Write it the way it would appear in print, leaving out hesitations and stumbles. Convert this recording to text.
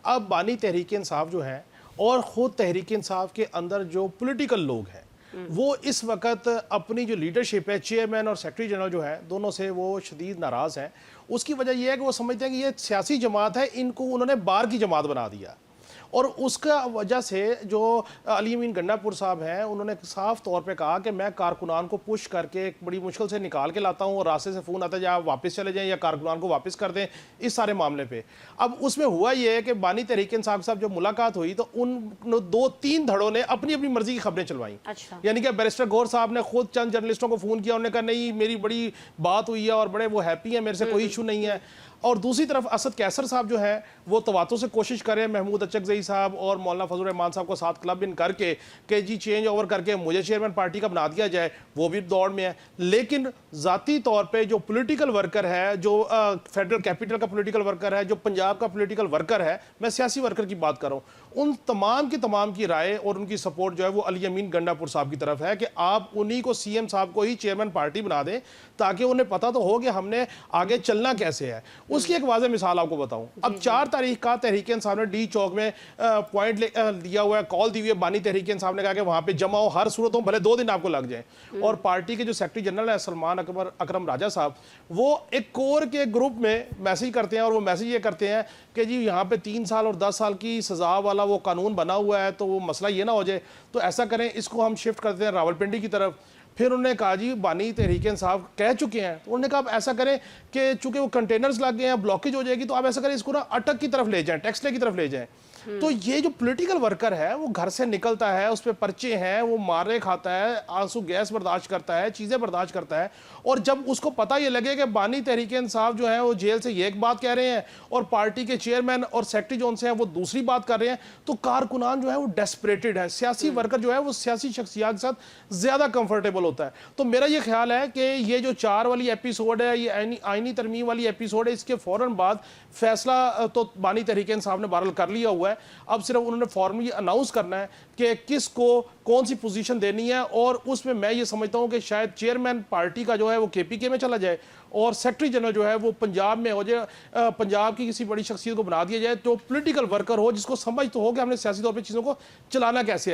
अब बानी तहरीक इंसाफ जो है और ख़ुद तहरीक इंसाफ के अंदर जो पॉलिटिकल लोग हैं वो इस वक्त अपनी जो लीडरशिप है, चेयरमैन और सेक्रेटरी जनरल जो है, दोनों से वो शदीद नाराज़ हैं। उसकी वजह यह है कि वो समझते हैं कि ये सियासी जमात है, इनको उन्होंने बार की जमात बना दिया। और उसका वजह से जो अली अमीन गंडापुर साहब हैं, उन्होंने साफ तौर पे कहा कि मैं कारकुनान को पुश करके एक बड़ी मुश्किल से निकाल के लाता हूँ और रास्ते से फ़ोन आता है या वापस चले जाएं या कारकुनान को वापस कर दें, इस सारे मामले पे। अब उसमें हुआ ये है कि बानी तहरीक इंसाफ साहब जब मुलाकात हुई तो उन 2-3 धड़ों ने अपनी अपनी मर्जी की खबरें चलवाई। अच्छा। यानी कि बैरिस्टर गौर साहब ने खुद चंद जर्नलिस्टों को फ़ोन किया, उन्होंने कहा नहीं मेरी बड़ी बात हुई है और बड़े वो हैप्पी है, मेरे से कोई इशू नहीं है। और दूसरी तरफ असद कैसर साहब जो है वो तवातों से कोशिश करें महमूद अचकजई साहब और मौलाना फजल रहमान साहब को साथ क्लब इन करके कि जी चेंज ओवर करके मुझे चेयरमैन पार्टी का बना दिया जाए, वो भी दौड़ में है। लेकिन ज़ाती तौर पे जो पॉलिटिकल वर्कर है, जो फेडरल कैपिटल का पॉलिटिकल वर्कर है, जो पंजाब का पॉलिटिकल वर्कर है, मैं सियासी वर्कर की बात कर रहा हूँ, उन तमाम की राय और उनकी सपोर्ट जो है वो अली अमीन गंडापुर साहब की तरफ है कि आप उन्हीं को सीएम साहब को ही चेयरमैन पार्टी बना दें ताकि उन्हें पता तो हो कि हमने आगे चलना कैसे है। उसकी एक वाज़ेह मिसाल आपको बताऊं, अब 4 तारीख का तहरीक इंसाफ ने डी चौक में पॉइंट दिया हुआ है, कॉल दी हुई है। बानी तहरीक इंसाफ ने कहा कि वहां पे जमा हो, हर सूरत हो, भले 2 दिन आपको लग जाए। और पार्टी के जो सेक्रेटरी जनरल है सलमान अकरम राजा साहब, वो एक कोर के ग्रुप में मैसेज करते हैं और वो मैसेज ये करते हैं कि जी यहाँ पे 3 साल और 10 साल की सजा वाला वो कानून बना हुआ है, तो वो मसला ये ना हो जाए, तो ऐसा करें इसको हम शिफ्ट करते हैं रावलपिंडी की तरफ। फिर उन्होंने कहा जी बानी तहरीक इंसाफ कह चुके हैं, तो उन्होंने कहा आप ऐसा करें कि चूंकि वो कंटेनर्स लग गए हैं, ब्लॉकेज हो जाएगी, तो आप ऐसा करें इसको ना अटक की तरफ ले जाएं, टेक्सले की तरफ ले जाएं। तो ये जो पॉलिटिकल वर्कर है वो घर से निकलता है, उस पर पर्चे हैं, वो मारे खाता है, आंसू गैस बर्दाश्त करता है, चीज़ें बर्दाश्त करता है। और जब उसको पता ये लगे कि बानी तहरीक इंसाफ जो है वो जेल से ये एक बात कह रहे हैं और पार्टी के चेयरमैन और सेक्रेटरी जो उनसे हैं वो दूसरी बात कर रहे हैं, तो कारकुनान जो है वो डेस्परेटेड है। सियासी वर्कर जो है वो सियासी शख्सियत के साथ ज़्यादा कंफर्टेबल होता है। तो मेरा ये ख्याल है कि ये जो 4 वाली एपिसोड है, ये आईनी तरमीम वाली एपिसोड है, इसके फ़ौरन बाद फैसला तो बानी तहरीक इंसाफ ने बहरहाल कर लिया हुआ है। अब सिर्फ उन्होंने फॉर्मली अनाउंस करना है कि किसको कौन सी पोजीशन देनी है, और उसमें मैं ये समझता हूँ कि शायद चेयरमैन पार्टी का जो है वो केपीके में चला जाए और सेक्रेटरी जनरल जो है वो पंजाब में हो जाए, पंजाब की किसी बड़ी शख्सियत को बना दिया जाए, तो पॉलिटिकल वर्कर हो जिसको समझ तो हो कि हमने सियासी तौर पर चीज़ों को चलाना कैसे है।